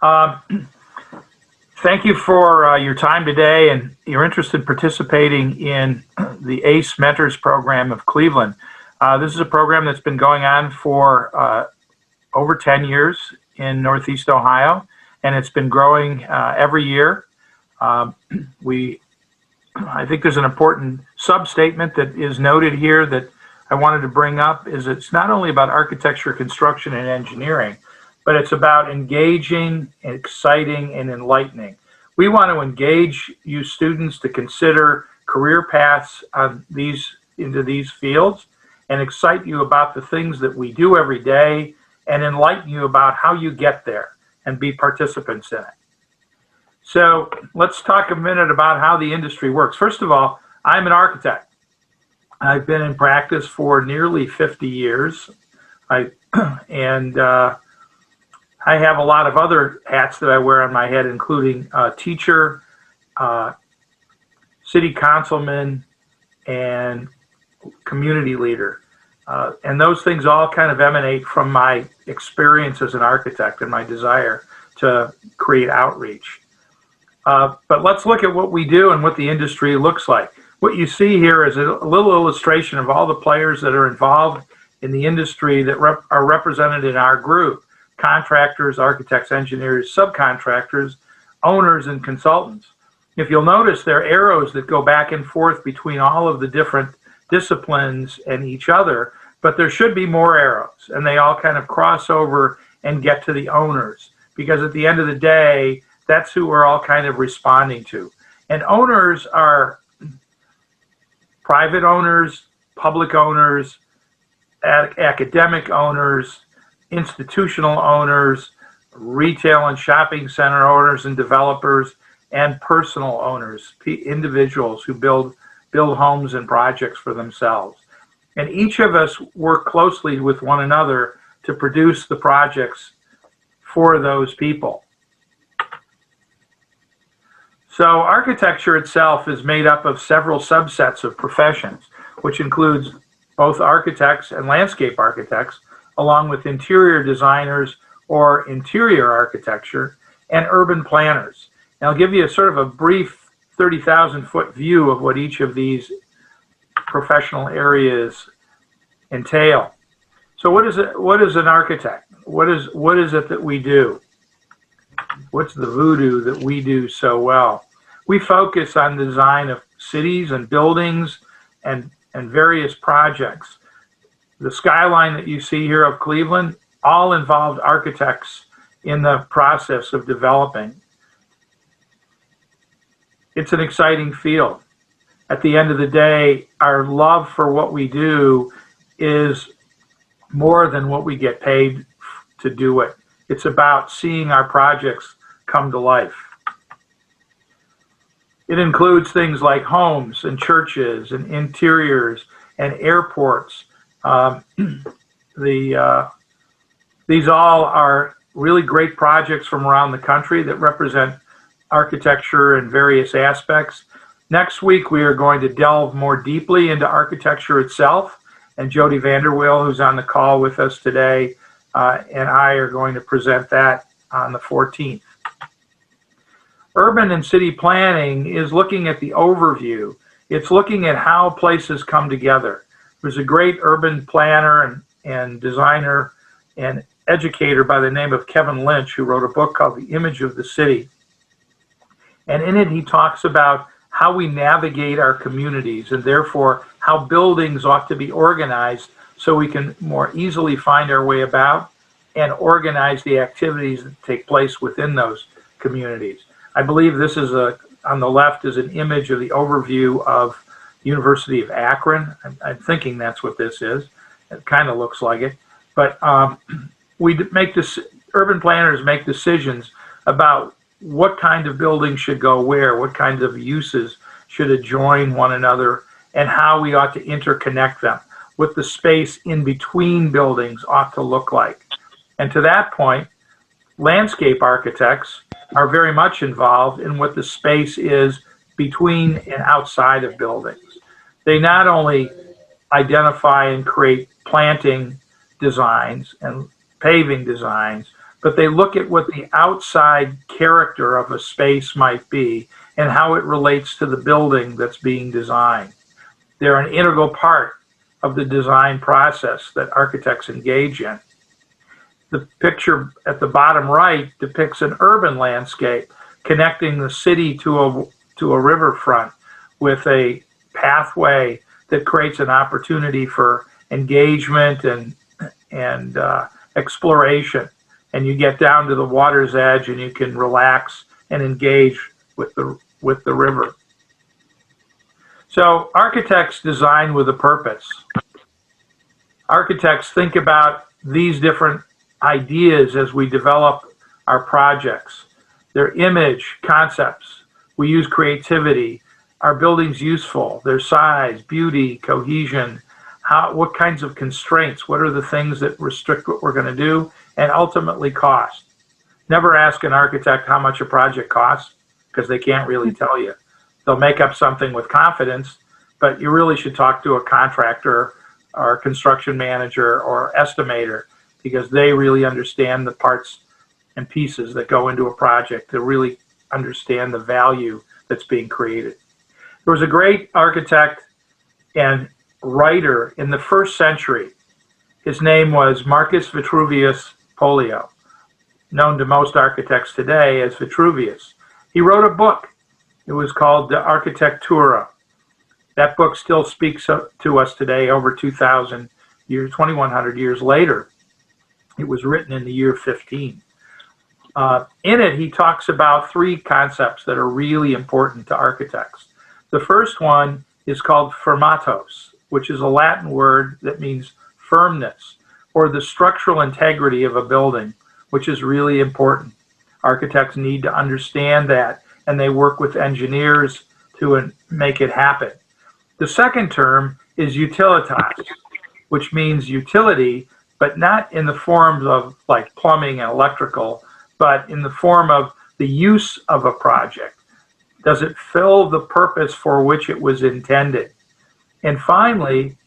Uh, Thank you for your time today and your interest in participating in the ACE Mentors program of Cleveland. This is a program that's been going on for over 10 years in Northeast Ohio, and it's been growing every year. Um, we, I think there's an important sub-statement that is noted here that I wanted to bring up is it's not only about architecture, construction, and engineering, but it's about engaging, exciting, and enlightening. We want to engage you students to consider career paths on into these fields and excite you about the things that we do every day and enlighten you about how you get there and be participants in it. So let's talk a minute about how the industry works. First of all, I'm an architect. I've been in practice for nearly 50 years. I and I have a lot of other hats that I wear on my head, including teacher, uh, city councilman, and community leader. And those things all kind of emanate from my experience as an architect and my desire to create outreach. But let's look at what we do and what the industry looks like. What you see here is a little illustration of all the players that are involved in the industry that are represented in our group: contractors, architects, engineers, subcontractors, owners, and consultants. If you'll notice, there are arrows that go back and forth between all of the different disciplines and each other, but there should be more arrows, and they all kind of cross over and get to the owners, because at the end of the day, that's who we're all kind of responding to. And owners are private owners, public owners, academic owners, institutional owners, retail and shopping center owners and developers, and personal owners, individuals who build homes and projects for themselves. And each of us work closely with one another to produce the projects for those people. So architecture itself is made up of several subsets of professions, which includes both architects and landscape architects, along with interior designers or interior architecture, and urban planners. And I'll give you a sort of a brief 30,000-foot view of what each of these professional areas entail. So what is it? What is an architect? What is it that we do? What's the voodoo that we do so well? We focus on the design of cities and buildings and various projects. The skyline that you see here of Cleveland all involved architects in the process of developing. It's an exciting field. At the end of the day, our love for what we do is more than what we get paid to do it. It's about seeing our projects come to life. It includes things like homes and churches and interiors and airports. These all are really great projects from around the country that represent architecture in various aspects. Next week, we are going to delve more deeply into architecture itself, and Jody Vanderweel, who's on the call with us today, and I are going to present that on the 14th. Urban and city planning is looking at the overview. It's looking at how places come together. There's a great urban planner and designer and educator by the name of Kevin Lynch, who wrote a book called The Image of the City. And in it, he talks about how we navigate our communities and therefore how buildings ought to be organized so we can more easily find our way about and organize the activities that take place within those communities. I believe this is on the left is an image of the overview of University of Akron. I'm thinking that's what this is. It kind of looks like it. But urban planners make decisions about what kind of buildings should go where, what kinds of uses should adjoin one another, and how we ought to interconnect them, what the space in between buildings ought to look like. And to that point, landscape architects are very much involved in what the space is between and outside of buildings. They not only identify and create planting designs and paving designs, but they look at what the outside character of a space might be and how it relates to the building that's being designed. They're an integral part of the design process that architects engage in. The picture at the bottom right depicts an urban landscape connecting the city to a riverfront with a pathway that creates an opportunity for engagement and exploration. And you get down to the water's edge and you can relax and engage with the river. So architects design with a purpose. Architects think about these different ideas as we develop our projects. Their image, concepts. We use creativity. Are buildings useful? Their size, beauty, cohesion. What kinds of constraints? What are the things that restrict what we're going to do? And ultimately cost. Never ask an architect how much a project costs, because they can't really tell you. They'll make up something with confidence, but you really should talk to a contractor or a construction manager or estimator, because they really understand the parts and pieces that go into a project to really understand the value that's being created. There was a great architect and writer in the 1st century. His name was Marcus Vitruvius Pollio, known to most architects today as Vitruvius. He wrote a book. It was called De Architectura. That book still speaks to us today, over 2,000 years, 2,100 years later. It was written in the year 15. In it, he talks about 3 concepts that are really important to architects. The first one is called firmatos, which is a Latin word that means firmness, or the structural integrity of a building, which is really important. Architects need to understand that, and they work with engineers to make it happen. The second term is utilitas, which means utility, but not in the forms of like plumbing and electrical, but in the form of the use of a project. Does it fill the purpose for which it was intended? And finally,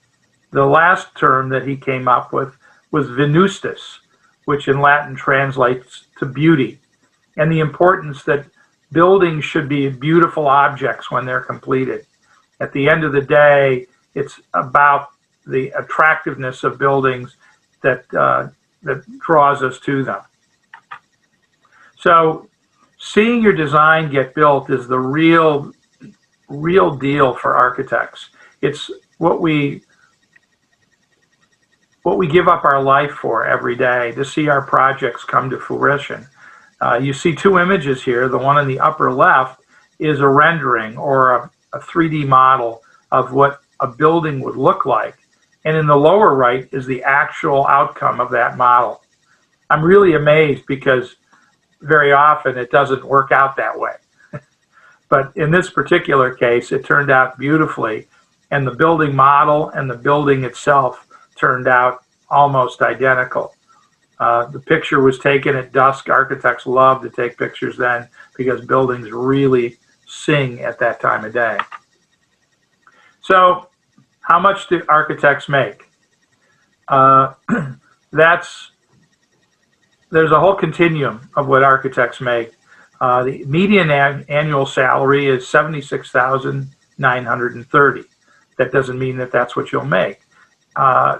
the last term that he came up with was venustus, which in Latin translates to beauty, and the importance that buildings should be beautiful objects when they're completed. At the end of the day, it's about the attractiveness of buildings that draws us to them. So seeing your design get built is the real deal for architects. It's what we give up our life for every day, to see our projects come to fruition. You see 2 images here. The one in the upper left is a rendering or a 3D model of what a building would look like. And in the lower right is the actual outcome of that model. I'm really amazed because very often it doesn't work out that way. But in this particular case, it turned out beautifully, and the building model and the building itself turned out almost identical. The picture was taken at dusk. Architects love to take pictures then because buildings really sing at that time of day. So how much do architects make? There's a whole continuum of what architects make. The median annual salary is $76,930. That doesn't mean that that's what you'll make.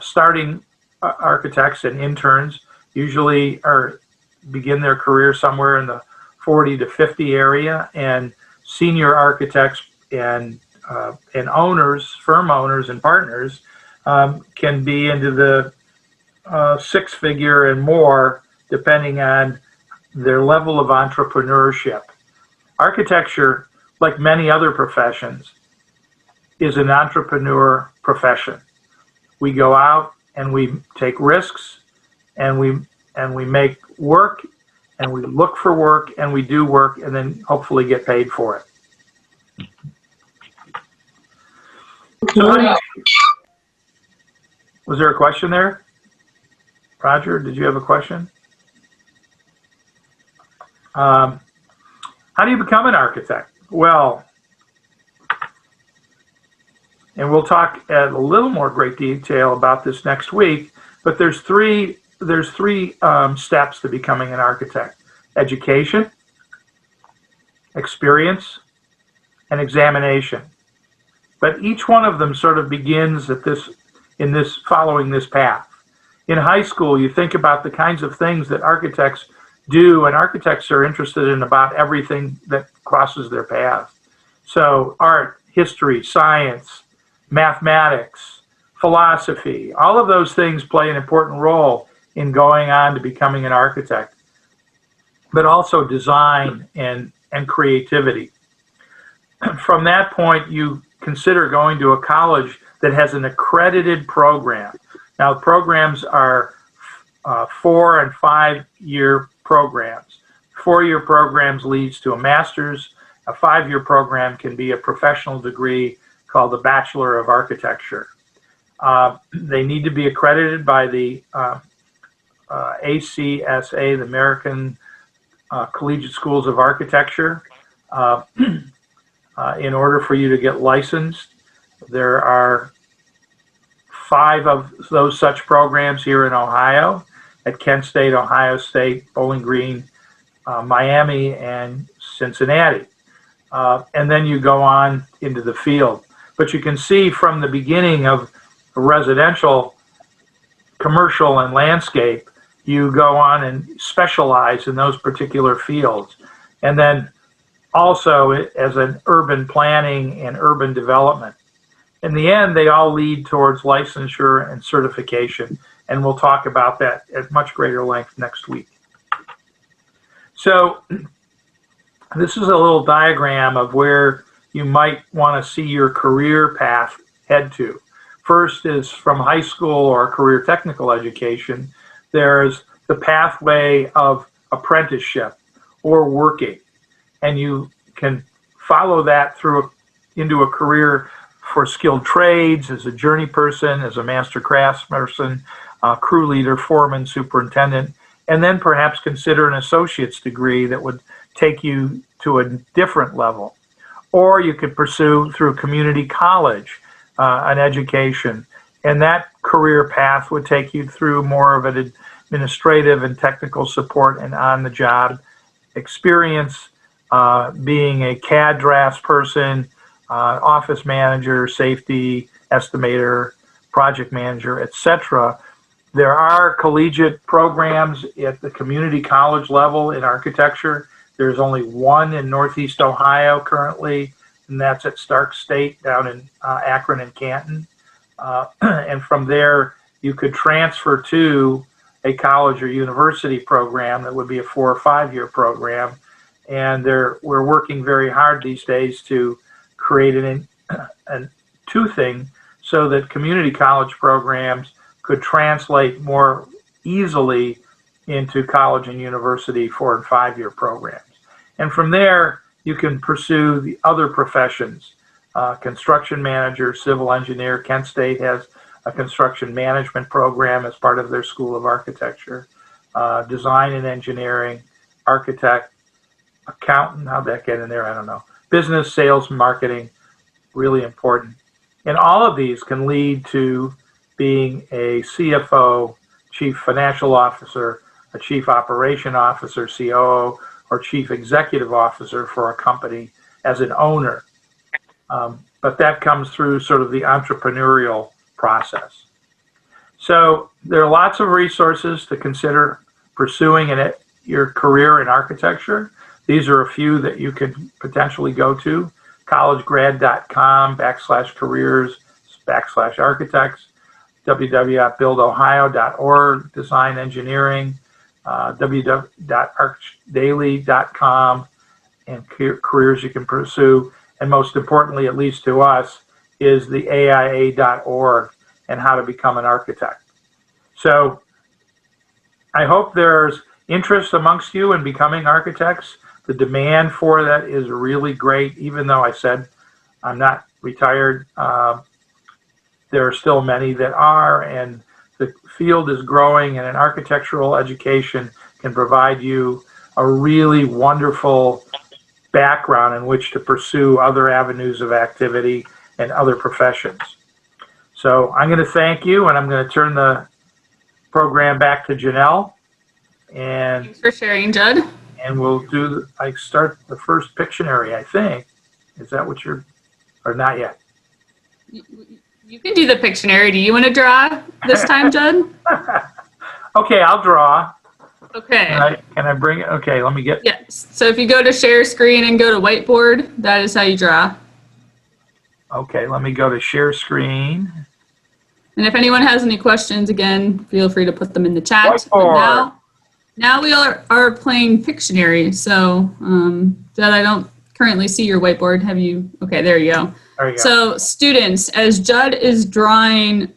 Starting architects and interns usually begin their career somewhere in the 40 to 50 area, and senior architects and owners, firm owners and partners can be into the 6-figure and more, depending on their level of entrepreneurship. Architecture, like many other professions, is an entrepreneur profession. We go out and we take risks, and we make work, and we look for work, and we do work, and then hopefully get paid for it. So, was there a question there? Roger, did you have a question? How do you become an architect? Well, and we'll talk at a little more great detail about this next week, but there's 3 there's three steps to becoming an architect: education, experience, and examination. But each one of them sort of begins at following this path. In high school, you think about the kinds of things that architects do, and architects are interested in about everything that crosses their path. So art, history, science, mathematics, philosophy, all of those things play an important role in going on to becoming an architect, but also design and creativity. From that point, you consider going to a college that has an accredited program. Now, programs are 4 and 5 year programs. 4-year programs leads to a master's. A 5-year program can be a professional degree called the Bachelor of Architecture. They need to be accredited by the ACSA, the American Collegiate Schools of Architecture. In order for you to get licensed, there are 5 of those such programs here in Ohio, at Kent State, Ohio State, Bowling Green, Miami, and Cincinnati. And then you go on into the field. But you can see from the beginning of residential, commercial, and landscape, you go on and specialize in those particular fields. And then also as an urban planning and urban development. In the end, they all lead towards licensure and certification, and we'll talk about that at much greater length next week. So this is a little diagram of where you might want to see your career path head to. First is from high school or career technical education. There's the pathway of apprenticeship or working, and you can follow that through into a career for skilled trades, as a journey person, as a master craftsperson, crew leader, foreman, superintendent, and then perhaps consider an associate's degree that would take you to a different level. Or you could pursue through community college an education, and that career path would take you through more of an administrative and technical support and on-the-job experience, being a CAD draftsperson, office manager, safety estimator, project manager, etc. There are collegiate programs at the community college level in architecture. There's only one in Northeast Ohio currently, and that's at Stark State down in Akron and Canton. And from there, you could transfer to a college or university program that would be a 4 or 5 year program. And we're working very hard these days to create an two-thing so that community college programs could translate more easily into college and university 4 and 5 year programs. And from there, you can pursue the other professions, construction manager, civil engineer. Kent State has a construction management program as part of their School of Architecture, design and engineering, architect, accountant, how'd that get in there? I don't know. Business, sales, marketing, really important. And all of these can lead to being a CFO, chief financial officer, a chief operation officer, COO, or chief executive officer for a company as an owner. But that comes through sort of the entrepreneurial process. So there are lots of resources to consider pursuing your career in architecture. These are a few that you could potentially go to: collegegrad.com/careers/architects, www.buildohio.org, design engineering, www.archdaily.com, and careers you can pursue. And most importantly, at least to us, is the AIA.org and how to become an architect. So I hope there's interest amongst you in becoming architects. The demand for that is really great. Even though I said I'm not retired, there are still many that are, and the field is growing, and an architectural education can provide you a really wonderful background in which to pursue other avenues of activity and other professions. So I'm going to thank you, and I'm going to turn the program back to Janelle, and Thanks for sharing, Judd. we'll do. I start the first Pictionary, I think. Is that what you're, or not yet? You can do the Pictionary. Do you want to draw this time, Judd? Okay, I'll draw. Okay. Can I bring it? Okay, let me get. Yes. So if you go to share screen and go to whiteboard, that is how you draw. Okay, let me go to share screen. And if anyone has any questions, again, feel free to put them in the chat. Whiteboard. Now we are playing Pictionary. So, Judd, I don't currently see your whiteboard. Have you? Okay, there you go. There you go. So students, as Judd is drawing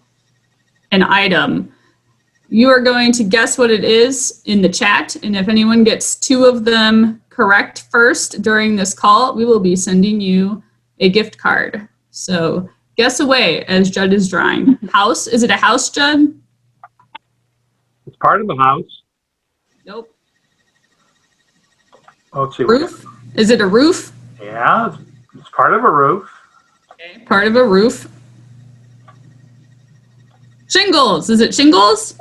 an item, you are going to guess what it is in the chat. And if anyone gets 2 of them correct first during this call, we will be sending you a gift card. So guess away as Judd is drawing. House, is it a house, Judd? It's part of the house. Nope. Oh, let's see. Roof, is it a roof? Yeah, it's part of a roof. Okay, part of a roof. Shingles, is it shingles?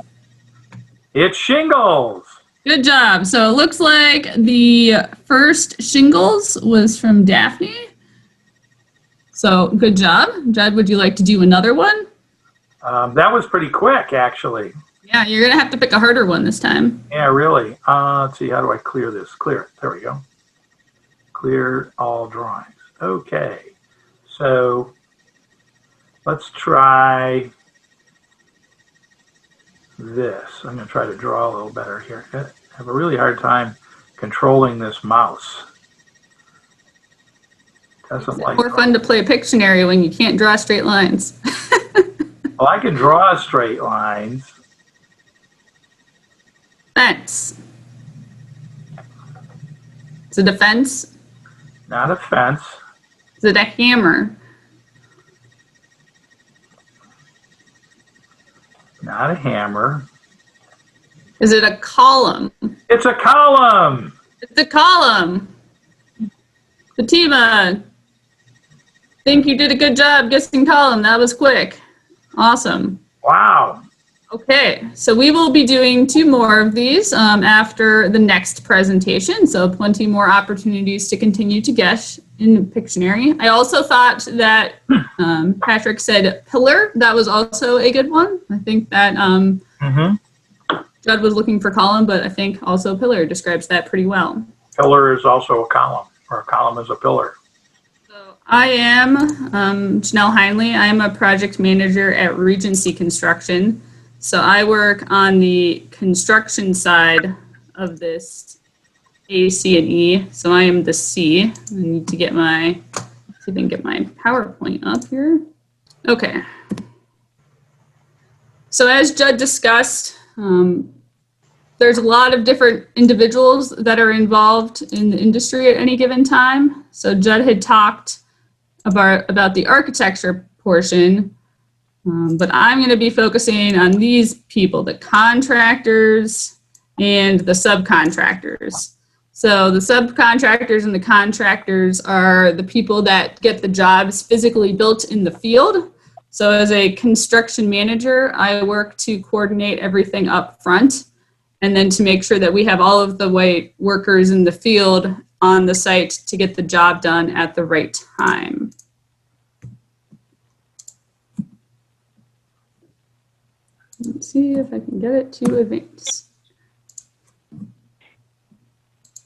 It's shingles. Good job. So it looks like the first shingles was from Daphne. So good job. Judd, would you like to do another one? That was pretty quick, actually. Yeah, you're going to have to pick a harder one this time. Yeah, really. Let's see, how do I clear this? Clear it. There we go. Clear all drawings. Okay. So let's try this. I'm going to try to draw a little better here. I have a really hard time controlling this mouse. Doesn't like More fun to play Pictionary when you can't draw straight lines. Well, I can draw straight lines. Fence. Is it a fence? Not a fence. Is it a hammer? Not a hammer. Is it a column? It's a column. It's a column. Fatima, think you did a good job guessing column. That was quick. Awesome. Wow. Okay, so we will be doing 2 more of these after the next presentation, so plenty more opportunities to continue to guess in Pictionary. I also thought that Patrick said pillar. That was also a good one. I think that Judd was looking for column, but I think also pillar describes that pretty well. Pillar is also a column, or a column is a pillar. So I am Janelle Heinley. I'm a project manager at Regency Construction. So I work on the construction side of this A, C, and E. So I am the C. I need to get my, see if I can get my PowerPoint up here. Okay. So as Judd discussed, there's a lot of different individuals that are involved in the industry at any given time. So Judd had talked about the architecture portion. But I'm going to be focusing on these people, the contractors and the subcontractors. So the subcontractors and the contractors are the people that get the jobs physically built in the field. So as a construction manager, I work to coordinate everything up front and then to make sure that we have all of the right workers in the field on the site to get the job done at the right time. Let's see if I can get it to advance.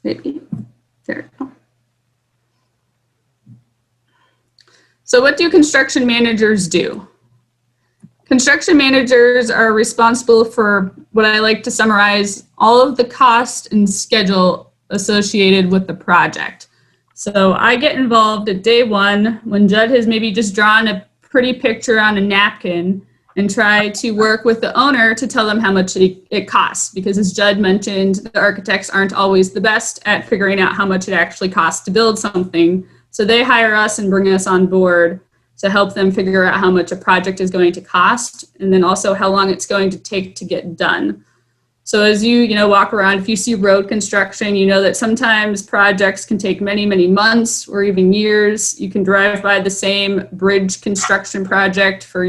Maybe. There we go. So what do construction managers do? Construction managers are responsible for what I like to summarize all of the cost and schedule associated with the project. So I get involved at day 1 when Judd has maybe just drawn a pretty picture on a napkin and try to work with the owner to tell them how much it costs. Because as Judd mentioned, the architects aren't always the best at figuring out how much it actually costs to build something. So they hire us and bring us on board to help them figure out how much a project is going to cost, and then also how long it's going to take to get done. So as you walk around, if you see road construction, you know that sometimes projects can take many, many months or even years. You can drive by the same bridge construction project for,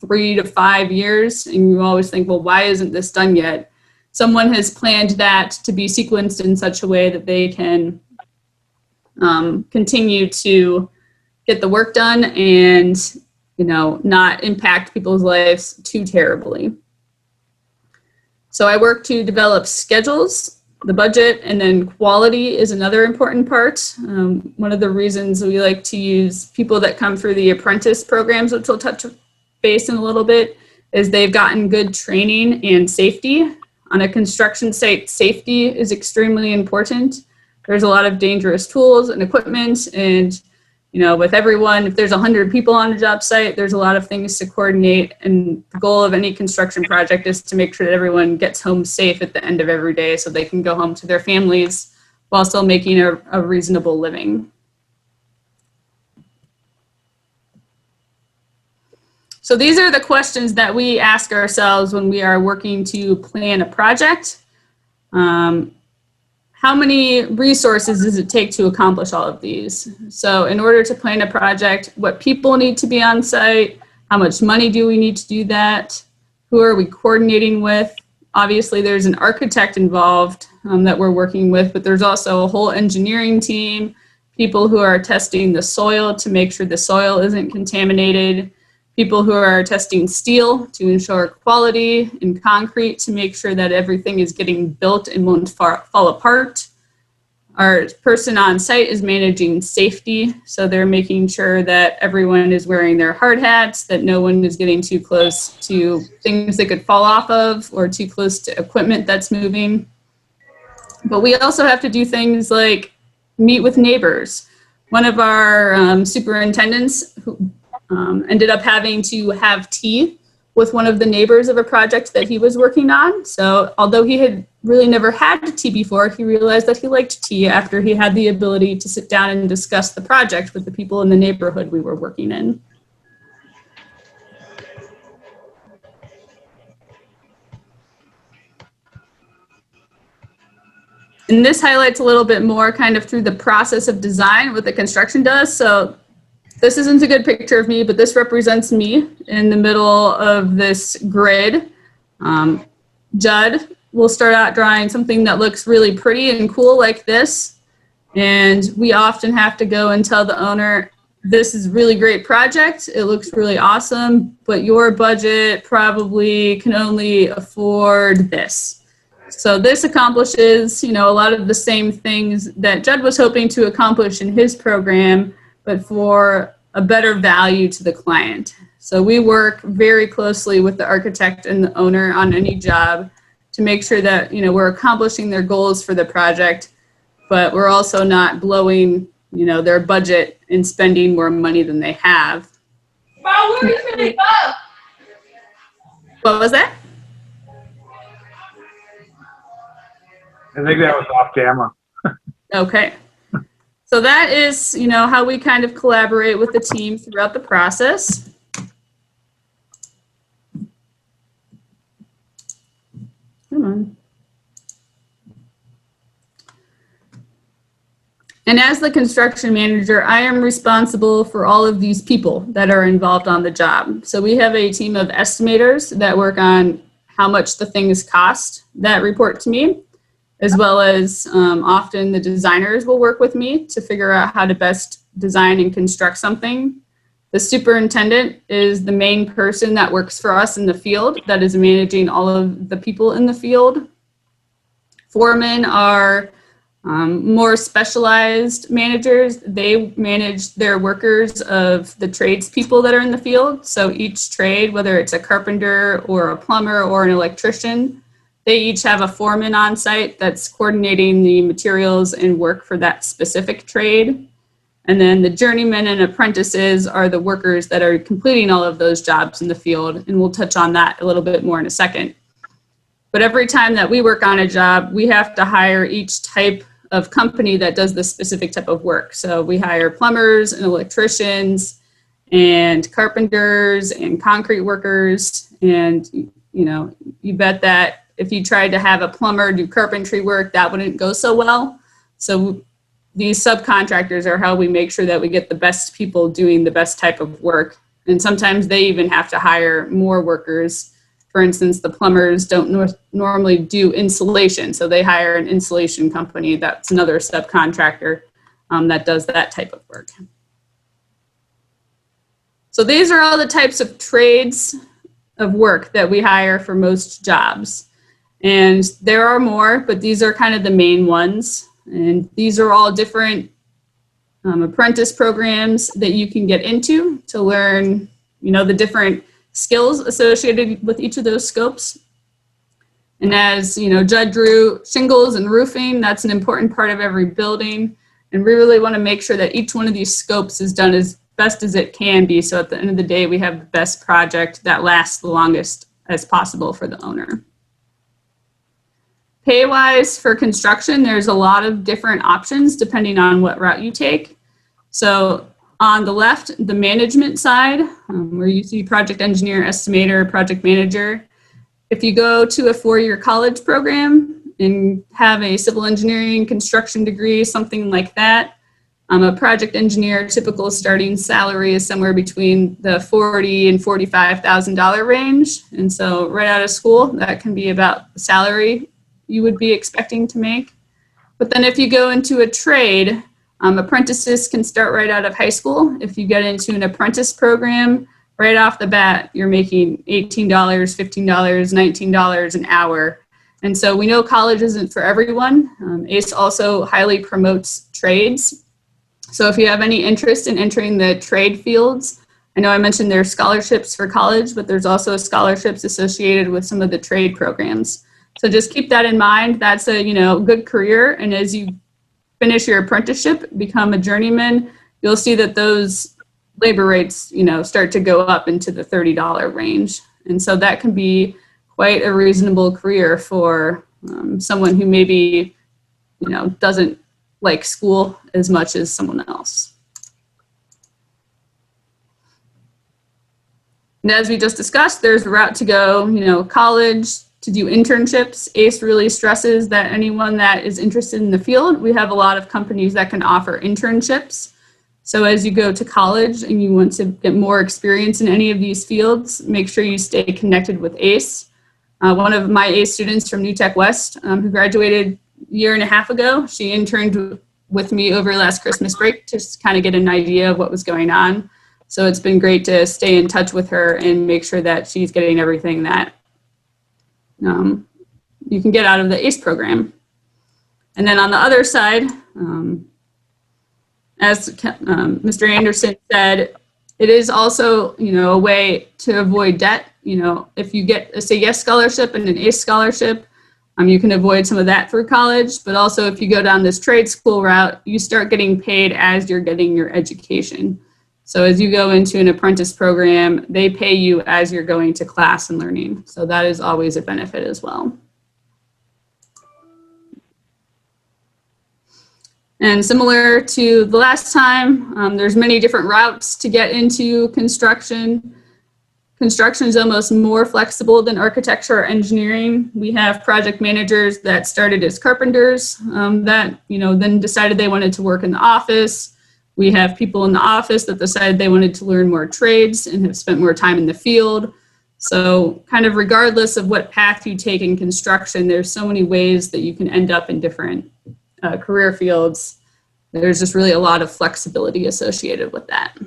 3 to 5 years, and you always think, well, why isn't this done yet? Someone has planned that to be sequenced in such a way that they can continue to get the work done and, not impact people's lives too terribly. So I work to develop schedules, the budget, and then quality is another important part. One of the reasons we like to use people that come through the apprentice programs, which we'll touch base in a little bit, is they've gotten good training and safety. On a construction site, safety is extremely important. There's a lot of dangerous tools and equipment, and with everyone, if there's 100 people on a job site, there's a lot of things to coordinate, and the goal of any construction project is to make sure that everyone gets home safe at the end of every day so they can go home to their families while still making a reasonable living. So these are the questions that we ask ourselves when we are working to plan a project. How many resources does it take to accomplish all of these? So in order to plan a project, what people need to be on site, how much money do we need to do that, who are we coordinating with? Obviously there's an architect involved that we're working with, but there's also a whole engineering team, people who are testing the soil to make sure the soil isn't contaminated, people who are testing steel to ensure quality, and concrete to make sure that everything is getting built and won't fall apart. Our person on site is managing safety, so they're making sure that everyone is wearing their hard hats, that no one is getting too close to things they could fall off of or too close to equipment that's moving. But we also have to do things like meet with neighbors. One of our superintendents who ended up having to have tea with one of the neighbors of a project that he was working on. So although he had really never had tea before, he realized that he liked tea after he had the ability to sit down and discuss the project with the people in the neighborhood we were working in. And this highlights a little bit more kind of through the process of design what the construction does. So this isn't a good picture of me, but this represents me in the middle of this grid. Judd will start out drawing something that looks really pretty and cool like this. And we often have to go and tell the owner, this is a really great project. It looks really awesome, but your budget probably can only afford this. So this accomplishes, a lot of the same things that Judd was hoping to accomplish in his program, but for a better value to the client. So we work very closely with the architect and the owner on any job to make sure that, we're accomplishing their goals for the project, but we're also not blowing, their budget and spending more money than they have. Mom, where is it? What was that? I think that was off camera. Okay. So that is, how we kind of collaborate with the team throughout the process. Come on. And as the construction manager, I am responsible for all of these people that are involved on the job. So we have a team of estimators that work on how much the things cost that report to me, as well as often the designers will work with me to figure out how to best design and construct something. The superintendent is the main person that works for us in the field that is managing all of the people in the field. Foremen are more specialized managers. They manage their workers of the tradespeople that are in the field. So each trade, whether it's a carpenter or a plumber or an electrician, they each have a foreman on site that's coordinating the materials and work for that specific trade. And then the journeymen and apprentices are the workers that are completing all of those jobs in the field. And we'll touch on that a little bit more in a second. But every time that we work on a job, we have to hire each type of company that does the specific type of work. So we hire plumbers and electricians and carpenters and concrete workers. And, you bet that if you tried to have a plumber do carpentry work, that wouldn't go so well. So these subcontractors are how we make sure that we get the best people doing the best type of work. And sometimes they even have to hire more workers. For instance, the plumbers don't normally do insulation, so they hire an insulation company. That's another subcontractor that does that type of work. So these are all the types of trades of work that we hire for most jobs. And there are more, but these are kind of the main ones. And these are all different apprentice programs that you can get into to learn, the different skills associated with each of those scopes. And as, Judd drew, shingles and roofing, that's an important part of every building. And we really want to make sure that each one of these scopes is done as best as it can be. So at the end of the day, we have the best project that lasts the longest as possible for the owner. Pay-wise for construction, there's a lot of different options depending on what route you take. So on the left, the management side, where you see project engineer, estimator, project manager. If you go to a 4-year college program and have a civil engineering construction degree, something like that, a project engineer, typical starting salary is somewhere between the $40,000 and $45,000 range. And so right out of school, that can be about the salary you would be expecting to make. But then if you go into a trade, apprentices can start right out of high school. If you get into an apprentice program, right off the bat, you're making $18, $15, $19 an hour. And so we know college isn't for everyone. ACE also highly promotes trades. So if you have any interest in entering the trade fields, I know I mentioned there's scholarships for college, but there's also scholarships associated with some of the trade programs. So just keep that in mind. That's a good career. And as you finish your apprenticeship, become a journeyman, you'll see that those labor rates, start to go up into the $30 range. And so that can be quite a reasonable career for someone who maybe, doesn't like school as much as someone else. And as we just discussed, there's a route to go, college, to do internships. ACE really stresses that anyone that is interested in the field, we have a lot of companies that can offer internships. So as you go to college and you want to get more experience in any of these fields, make sure you stay connected with ACE. One of my ACE students from New Tech West, who graduated a year and a half ago, she interned with me over last Christmas break to just kind of get an idea of what was going on. So it's been great to stay in touch with her and make sure that she's getting everything that you can get out of the ACE program. And then on the other side, as Mr. Anderson said, it is also, a way to avoid debt. If you get a Say Yes scholarship and an ACE scholarship, you can avoid some of that through college. But also if you go down this trade school route, you start getting paid as you're getting your education. So as you go into an apprentice program, they pay you as you're going to class and learning. So that is always a benefit as well. And similar to the last time, there's many different routes to get into construction. Construction is almost more flexible than architecture or engineering. We have project managers that started as carpenters that then decided they wanted to work in the office. We have people in the office that decided they wanted to learn more trades and have spent more time in the field. So kind of regardless of what path you take in construction, there's so many ways that you can end up in different career fields. There's just really a lot of flexibility associated with that.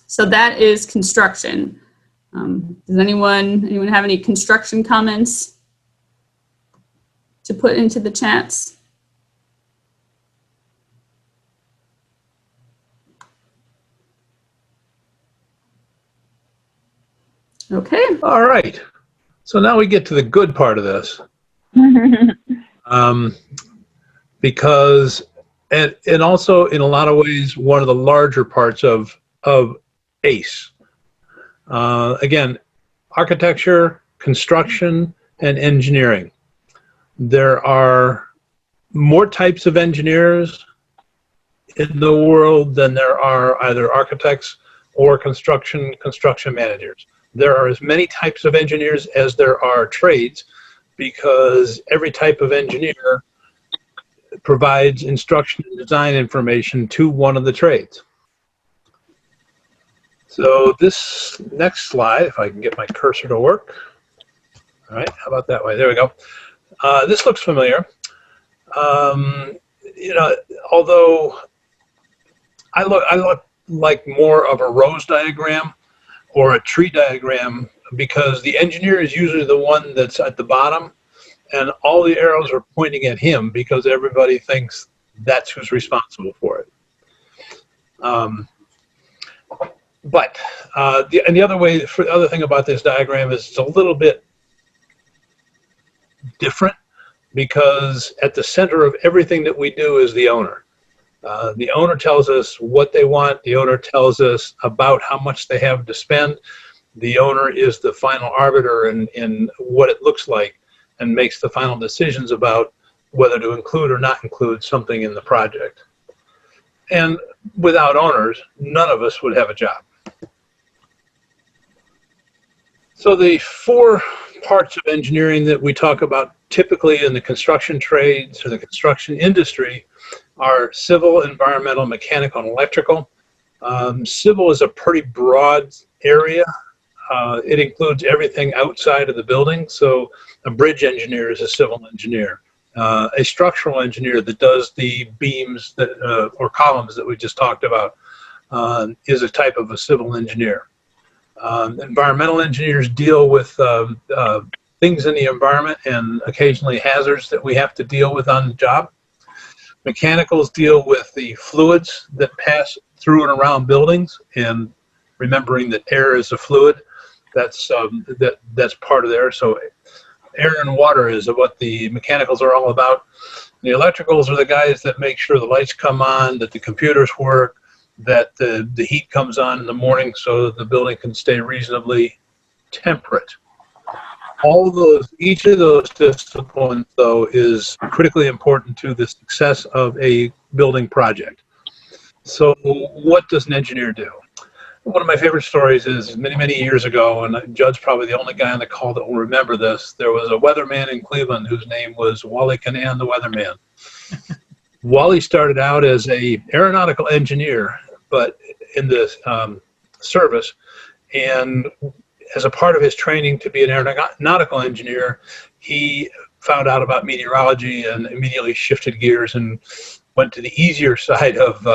So that is construction. Does anyone have any construction comments to put into the chats? Okay. All right. So now we get to the good part of this. Because, and also in a lot of ways, one of the larger parts of ACE. Again, architecture, construction, and engineering. There are more types of engineers in the world than there are either architects or construction managers. there are as many types of engineers as there are trades, because every type of engineer provides instruction and design information to one of the trades. So this next slide, if I can get my cursor to work. All right, how about that way? There we go. This looks familiar. You know, although I look like more of a rose diagram or a tree diagram, because the engineer is usually the one that's at the bottom, and all the arrows are pointing at him because everybody thinks that's who's responsible for it. The other thing about this diagram is it's a little bit different, because at the center of everything that we do is the owner. The owner tells us what they want. The owner tells us about how much they have to spend. The owner is the final arbiter in what it looks like and makes the final decisions about whether to include or not include something in the project. And without owners, none of us would have a job. So the four parts of engineering that we talk about typically in the construction trades or the construction industry are civil, environmental, mechanical, and electrical. Civil is a pretty broad area. It includes everything outside of the building. So a bridge engineer is a civil engineer. A structural engineer that does the beams that, or columns that we just talked about is a type of a civil engineer. Environmental engineers deal with things in the environment and occasionally hazards that we have to deal with on the job. Mechanicals deal with the fluids that pass through and around buildings, and remembering that air is a fluid, that's part of there. So air and water is what the mechanicals are all about. The electricals are the guys that make sure the lights come on, that the computers work, that the heat comes on in the morning so that the building can stay reasonably temperate. Each of those disciplines, though, is critically important to the success of a building project. So what does an engineer do? One of my favorite stories is many, many years ago, and Judd's probably the only guy on the call that will remember this. There was a weatherman in Cleveland whose name was Wally Canaan, the weatherman. Wally started out as a aeronautical engineer, but in the service, and as a part of his training to be an aeronautical engineer, he found out about meteorology and immediately shifted gears and went to the easier side of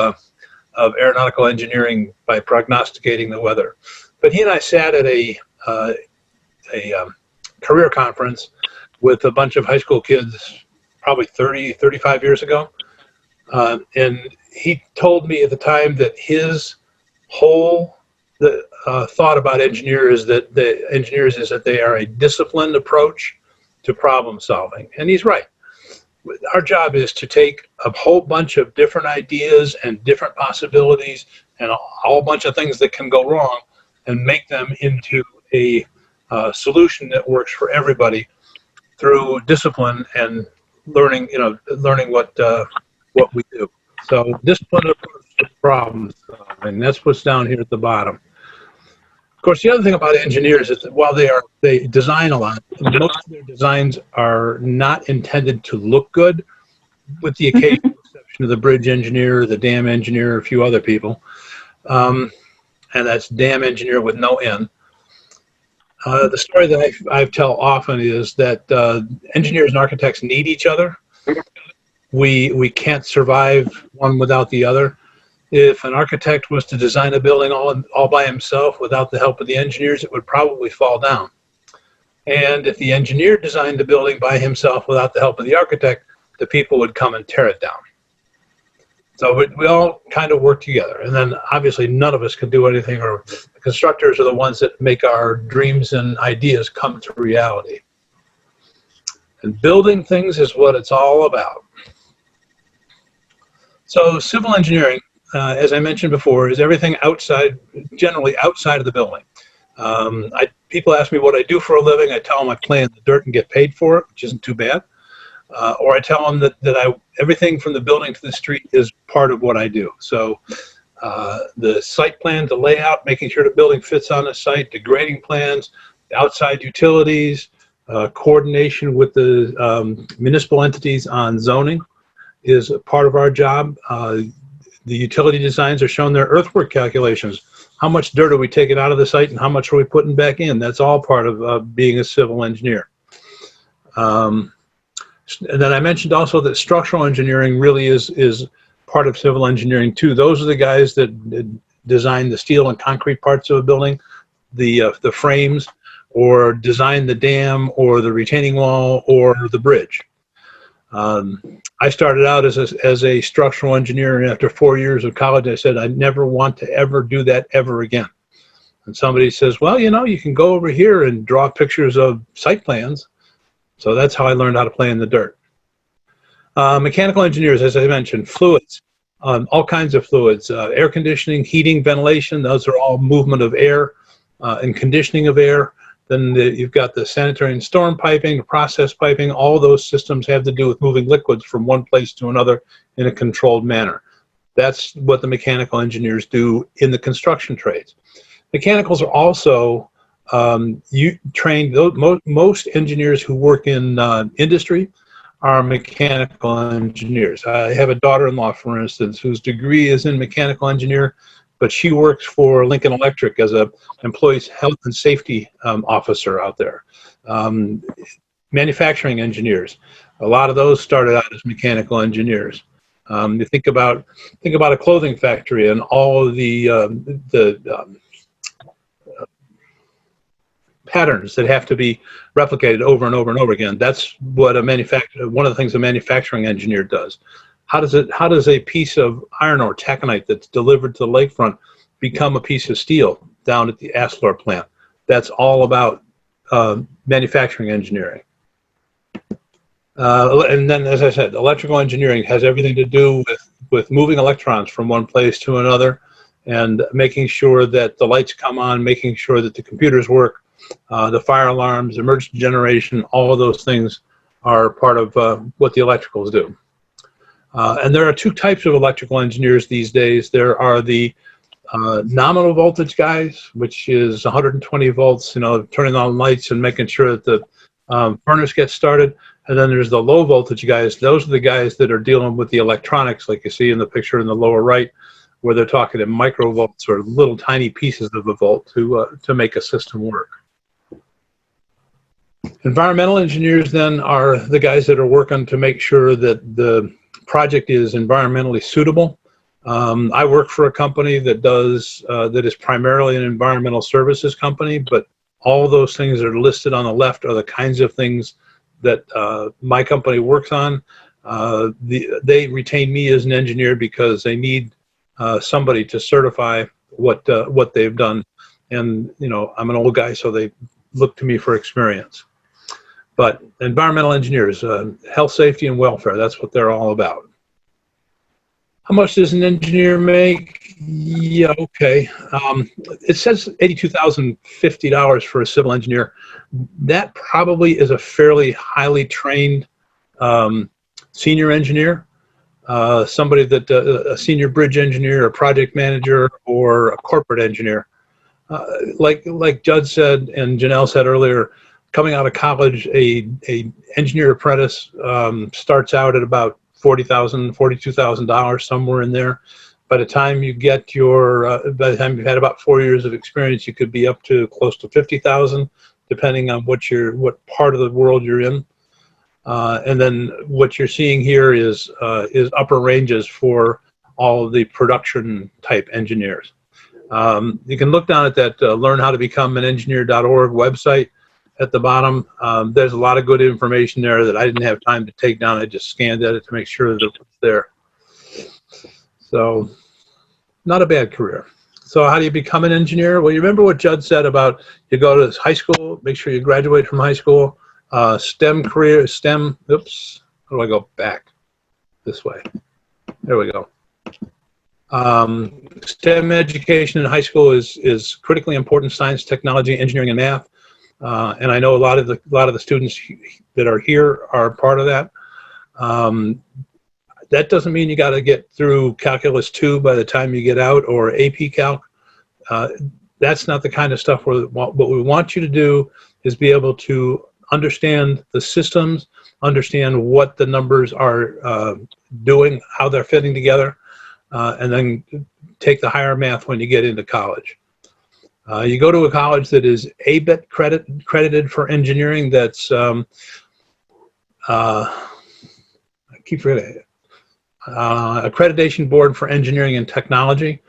aeronautical engineering by prognosticating the weather. But he and I sat at a career conference with a bunch of high school kids, probably 30, 35 years ago. And he told me at the time that his whole thought about engineers is that they are a disciplined approach to problem solving. And he's right. Our job is to take a whole bunch of different ideas and different possibilities and a whole bunch of things that can go wrong and make them into a solution that works for everybody through discipline and learning what we do. So discipline approach to problems, and that's what's down here at the bottom. Of course, the other thing about engineers is that while they design a lot, most of their designs are not intended to look good, with the occasional exception of the bridge engineer, the dam engineer, a few other people. And that's dam engineer with no N. The story that I tell often is that engineers and architects need each other. We can't survive one without the other. If an architect was to design a building all by himself without the help of the engineers, it would probably fall down. And if the engineer designed the building by himself without the help of the architect, the people would come and tear it down. So we all kind of work together. And then obviously none of us can do anything, or the constructors are the ones that make our dreams and ideas come to reality. And building things is what it's all about. So civil engineering, as I mentioned before, is everything generally outside of the building. People ask me what I do for a living. I tell them I play in the dirt and get paid for it, which isn't too bad. Or I tell them that everything from the building to the street is part of what I do. So the site plan, the layout, making sure the building fits on the site, the grading plans, the outside utilities, coordination with the municipal entities on zoning is a part of our job. The utility designs are showing their earthwork calculations. How much dirt are we taking out of the site and how much are we putting back in? That's all part of being a civil engineer. And then I mentioned also that structural engineering really is part of civil engineering too. Those are the guys that design the steel and concrete parts of a building, the frames, or design the dam or the retaining wall or the bridge. I started out as a structural engineer, and after 4 years of college, I said, I never want to ever do that ever again. And somebody says, well, you know, you can go over here and draw pictures of site plans. So that's how I learned how to play in the dirt. Mechanical engineers, as I mentioned, fluids, all kinds of fluids, air conditioning, heating, ventilation, those are all movement of air and conditioning of air. Then you've got the sanitary and storm piping, process piping. All those systems have to do with moving liquids from one place to another in a controlled manner. That's what the mechanical engineers do in the construction trades. Mechanicals are also trained. Most engineers who work in industry are mechanical engineers. I have a daughter-in-law, for instance, whose degree is in mechanical engineer, but she works for Lincoln Electric as a employee's health and safety officer out there. Manufacturing engineers, a lot of those started out as mechanical engineers. You think about a clothing factory and all of the patterns that have to be replicated over and over and over again. That's what one of the things a manufacturing engineer does. How does a piece of iron ore, taconite, that's delivered to the lakefront become a piece of steel down at the Aslar plant? That's all about manufacturing engineering. And then, as I said, electrical engineering has everything to do with moving electrons from one place to another and making sure that the lights come on, making sure that the computers work, the fire alarms, emergency generation, all of those things are part of what the electricals do. And there are two types of electrical engineers these days. There are the nominal voltage guys, which is 120 volts, you know, turning on lights and making sure that the furnace gets started. And then there's the low voltage guys. Those are the guys that are dealing with the electronics, like you see in the picture in the lower right, where they're talking in microvolts or little tiny pieces of a volt to make a system work. Environmental engineers then are the guys that are working to make sure that the project is environmentally suitable. I work for a company that is primarily an environmental services company, but all those things that are listed on the left are the kinds of things that my company works on. They retain me as an engineer because they need somebody to certify what they've done. And you know, I'm an old guy, so they look to me for experience. But environmental engineers, health, safety, and welfare, that's what they're all about. How much does an engineer make? Yeah, okay. It says $82,050 for a civil engineer. That probably is a fairly highly trained senior engineer, somebody that a senior bridge engineer, a project manager, or a corporate engineer. Like Judd said and Janelle said earlier, coming out of college, a engineer apprentice starts out at about $40,000, $42,000, somewhere in there. By the time you get by the time you've had about 4 years of experience, you could be up to close to $50,000, depending on what part of the world you're in. And then what you're seeing here is upper ranges for all of the production type engineers. You can look down at that learnhowtobecomeanengineer.org website. At the bottom, there's a lot of good information there that I didn't have time to take down. I just scanned at it to make sure that it was there. So, not a bad career. So how do you become an engineer? Well, you remember what Judd said about you go to high school, make sure you graduate from high school, STEM career, STEM, oops, how do I go back? This way. There we go. STEM education in high school is critically important: science, technology, engineering, and math. And I know a lot of the students that are here are part of that. That doesn't mean you got to get through Calculus 2 by the time you get out, or AP Calc. That's not the kind of stuff what we want you to do is be able to understand the systems, understand what the numbers are doing, how they're fitting together, and then take the higher math when you get into college. You go to a college that is ABET credited for engineering. That's I keep forgetting it. Accreditation Board for Engineering and Technology.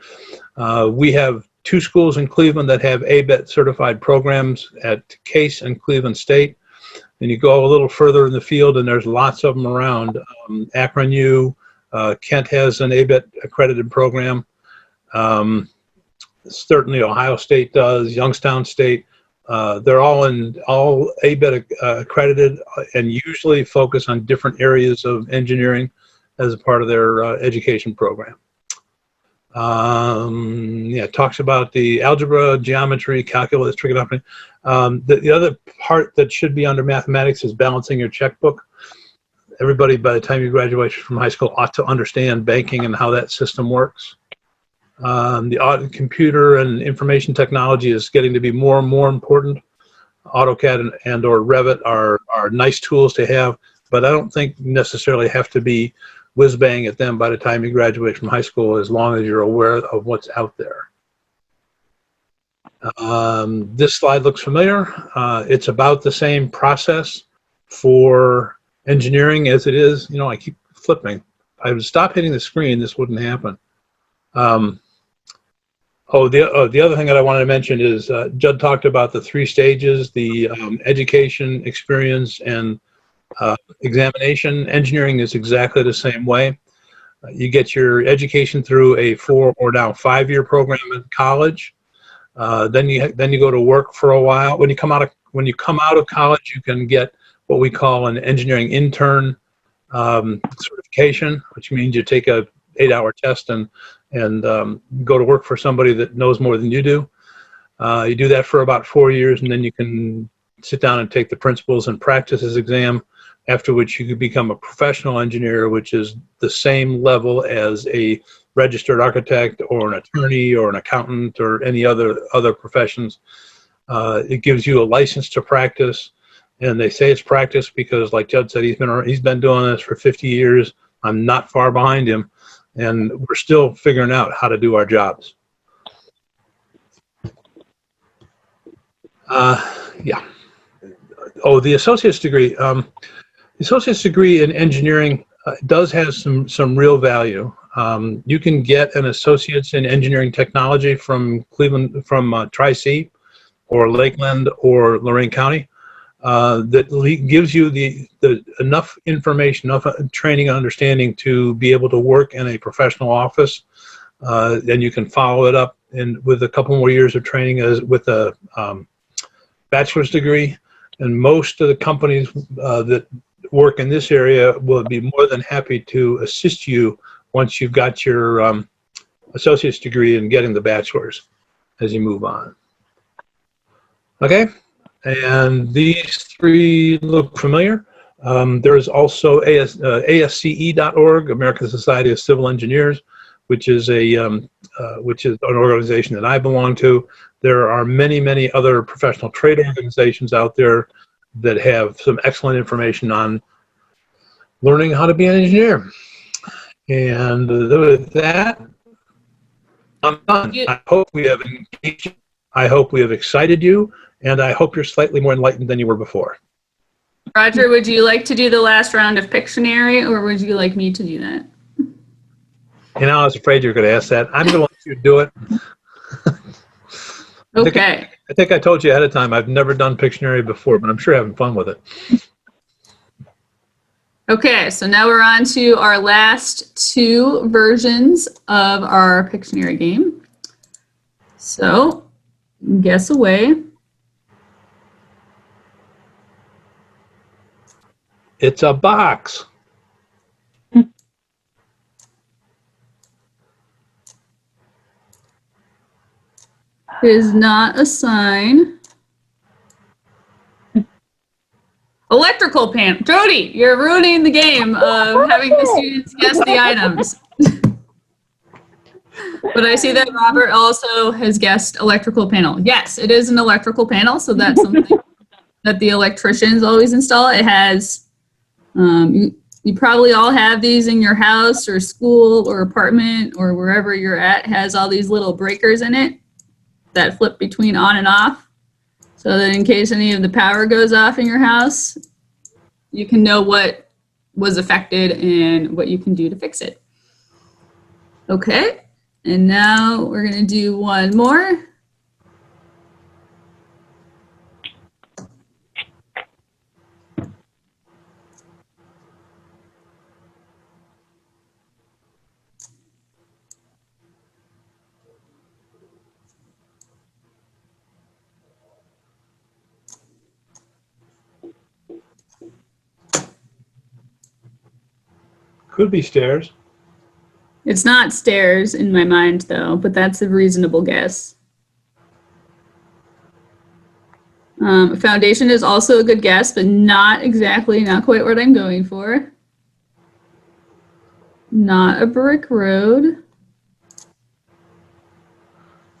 We have 2 schools in Cleveland that have ABET certified programs at Case and Cleveland State. And you go a little further in the field, and there's lots of them around. Akron U, Kent has an ABET accredited program. Certainly Ohio State does, Youngstown State. They're all ABET accredited and usually focus on different areas of engineering as a part of their education program. Yeah, it talks about the algebra, geometry, calculus, trigonometry. The other part that should be under mathematics is balancing your checkbook. Everybody, by the time you graduate from high school, ought to understand banking and how that system works. The computer and information technology is getting to be more and more important. AutoCAD and or Revit are nice tools to have, but I don't think necessarily have to be whiz-bang at them by the time you graduate from high school, as long as you're aware of what's out there. This slide looks familiar. It's about the same process for engineering as it is. You know, I keep flipping. If I would stop hitting the screen, this wouldn't happen. The other thing that I wanted to mention is Judd talked about the 3 stages, the education, experience, and examination. Engineering is exactly the same way. You get your education through a 4 or now 5-year program in college. Then you go to work for a while. When you come out of college, you can get what we call an engineering intern certification, which means you take a 8-hour test and go to work for somebody that knows more than you do. You do that for about 4 years, and then you can sit down and take the principles and practices exam, after which you could become a professional engineer, which is the same level as a registered architect or an attorney or an accountant or any other professions. It gives you a license to practice, and they say it's practice because, like Judd said, he's been doing this for 50 years. I'm not far behind him, and we're still figuring out how to do our jobs. Yeah. Oh, the associate's degree. The associate's degree in engineering does have some real value. You can get an associate's in engineering technology from Cleveland, from Tri-C or Lakeland or Lorraine County. That gives you the enough information, enough training and understanding to be able to work in a professional office. Then you can follow it up with a couple more years of training with a bachelor's degree. And most of the companies that work in this area will be more than happy to assist you once you've got your associate's degree and getting the bachelor's as you move on. Okay. And these 3 look familiar. There is also ASCE.org, American Society of Civil Engineers, which is an organization that I belong to. There are many other professional trade organizations out there that have some excellent information on learning how to be an engineer. And with that, I'm done. I hope we have engaged you. I hope we have excited you. And I hope you're slightly more enlightened than you were before. Roger, would you like to do the last round of Pictionary, or would you like me to do that? You know, I was afraid you were going to ask that. I'm going to let you do it. Okay. I think I told you ahead of time, I've never done Pictionary before, but I'm sure having fun with it. Okay, so now we're on to our last 2 versions of our Pictionary game. So, guess away. It's a box. It is not a sign. A Electrical panel. Jody, you're ruining the game of having the students guess the items. But I see that Robert also has guessed electrical panel. Yes, it is an electrical panel, so that's something that the electricians always install. It has, you probably all have these in your house or school or apartment or wherever you're at. It has all these little breakers in it that flip between on and off. So that in case any of the power goes off in your house, you can know what was affected and what you can do to fix it. Okay, and now we're gonna do one more. Could be stairs. It's not stairs in my mind though, but that's a reasonable guess. Foundation is also a good guess, but not quite what I'm going for. Not a brick road.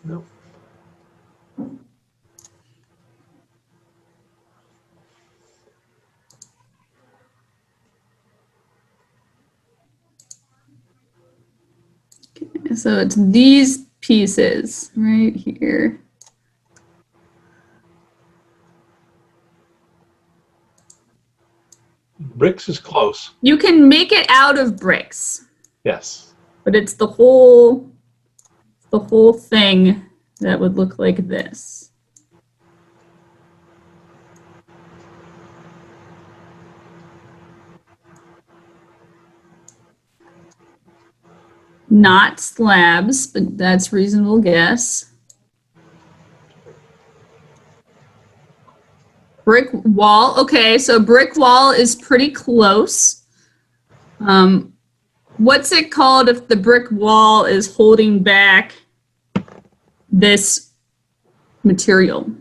Nope. So it's these pieces right here. Bricks is close. You can make it out of bricks, Yes. but it's the whole thing that would look like this. Not slabs, but that's a reasonable guess. Brick wall. Okay, so brick wall is pretty close. What's it called if the brick wall is holding back this material?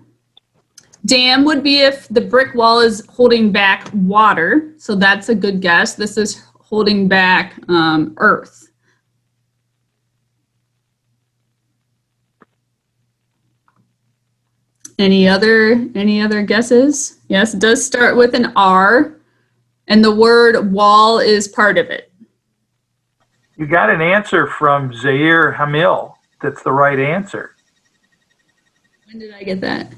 Dam would be if the brick wall is holding back water. So that's a good guess. This is holding back earth. Any other guesses? Yes, it does start with an R, and the word wall is part of it. You got an answer from Zaire Hamil. That's the right answer. When did I get that?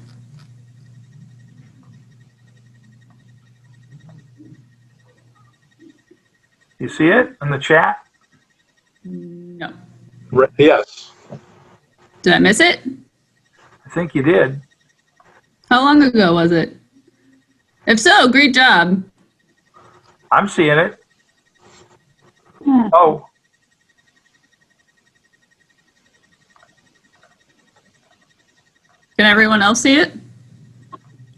You see it in the chat? No. Yes. Did I miss it? I think you did. How long ago was it? If so, great job. I'm seeing it. Oh, Can everyone else see it?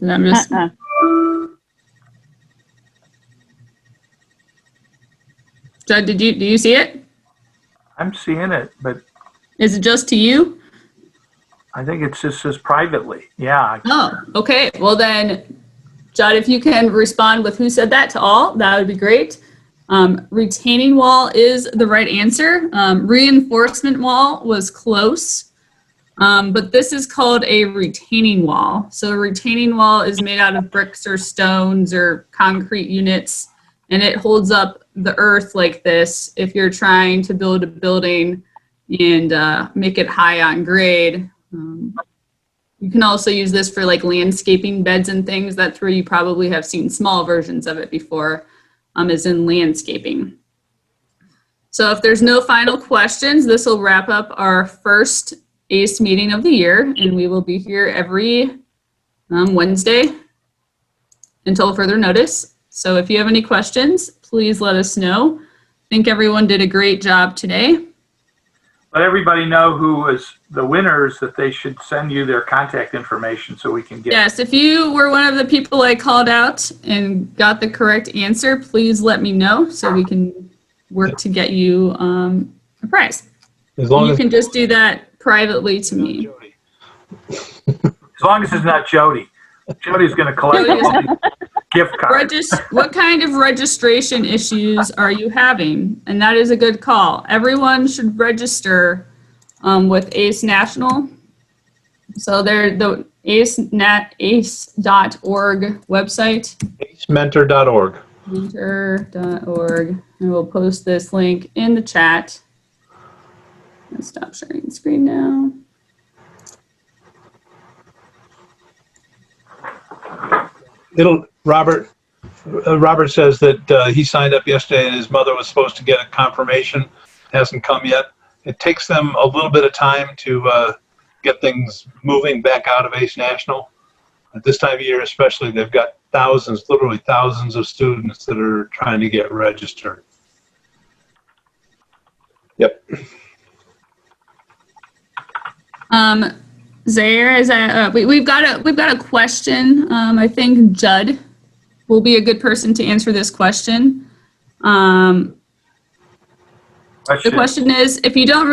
And I'm just. Judd, do you see it? I'm seeing it, but Is it just to you? I think it just says privately. Yeah. Oh, okay. Well then, Judd, if you can respond with who said that to all, that would be great. Retaining wall is the right answer. Reinforcement wall was close, but this is called a retaining wall. So a retaining wall is made out of bricks or stones or concrete units, and it holds up the earth like this if you're trying to build a building and make it high on grade. You can also use this for like landscaping beds and things. That's where you probably have seen small versions of it before, is in landscaping. So if there's no final questions, this will wrap up our first ACE meeting of the year, and we will be here every Wednesday until further notice. So if you have any questions, please let us know. I think everyone did a great job today. Let everybody know who was the winners, that they should send you their contact information so we can get. Yes, if you were one of the people I called out and got the correct answer, please let me know so we can work to get you a prize. As long You as can just do that privately to me. Jody. As long as it's not Jody. Jody's going to collect Jody all is- these Gift card. What kind of registration issues are you having? And that is a good call. Everyone should register with ACE National. So they're the ace.org website. acementor.org. Mentor.org. And we'll post this link in the chat. Let's stop sharing the screen now. Robert says that he signed up yesterday and his mother was supposed to get a confirmation. Hasn't come yet. It takes them a little bit of time to get things moving back out of ACE National. At this time of year especially, they've got thousands, literally thousands of students that are trying to get registered. Yep. Zaire, we've got a question. I think Judd will be a good person to answer this question. The question is, if you don't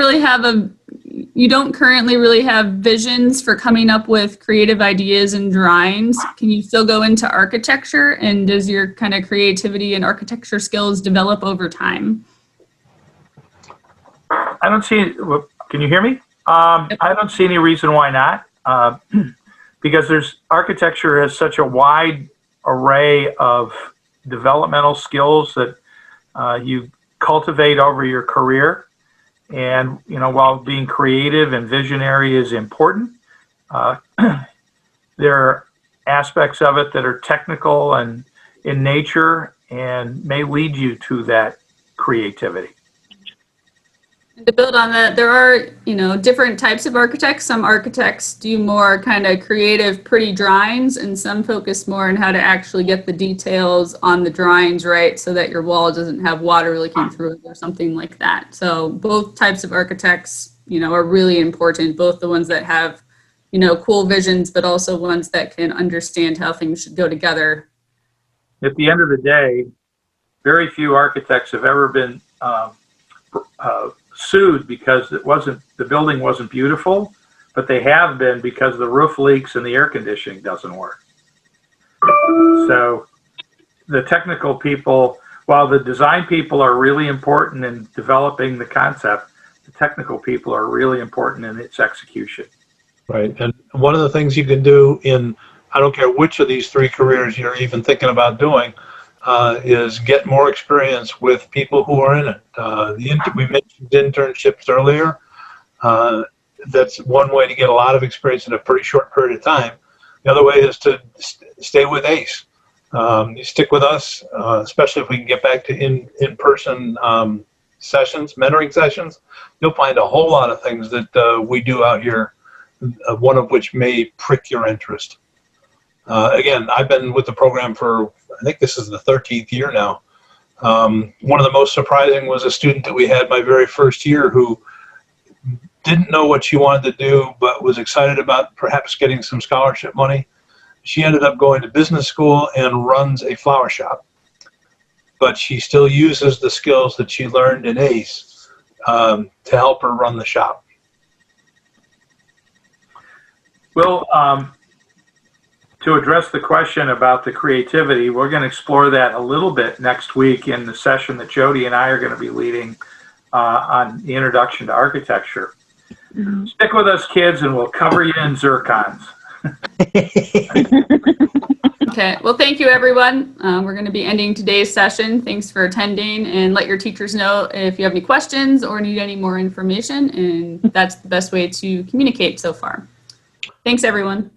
currently really have visions for coming up with creative ideas and drawings, can you still go into architecture? And does your kind of creativity and architecture skills develop over time? I don't see, can you hear me? I don't see any reason why not, because architecture has such a wide array of developmental skills that you cultivate over your career. And, while being creative and visionary is important, there are aspects of it that are technical and in nature and may lead you to that creativity. To build on that, there are, different types of architects. Some architects do more kind of creative, pretty drawings, and some focus more on how to actually get the details on the drawings right so that your wall doesn't have water leaking through it or something like that. So both types of architects, are really important, both the ones that have, cool visions, but also ones that can understand how things should go together. At the end of the day, very few architects have ever been sued because the building wasn't beautiful, but they have been because the roof leaks and the air conditioning doesn't work. So the technical people, while the design people are really important in developing the concept, the technical people are really important in its execution. Right. And one of the things you can do I don't care which of these three careers you're even thinking about doing, is get more experience with people who are in it. We mentioned internships earlier. That's one way to get a lot of experience in a pretty short period of time. The other way is to stay with ACE. You stick with us, especially if we can get back to in-person sessions, mentoring sessions. You'll find a whole lot of things that we do out here, one of which may prick your interest. Again, I've been with the program for, I think this is the 13th year now. One of the most surprising was a student that we had my very first year who didn't know what she wanted to do, but was excited about perhaps getting some scholarship money. She ended up going to business school and runs a flower shop. But she still uses the skills that she learned in ACE to help her run the shop. Well, to address the question about the creativity, we're going to explore that a little bit next week in the session that Jody and I are going to be leading on the introduction to architecture. Mm-hmm. Stick with us, kids, and we'll cover you in zircons. Okay, well, thank you, everyone. We're going to be ending today's session. Thanks for attending, and let your teachers know if you have any questions or need any more information, and that's the best way to communicate so far. Thanks, everyone.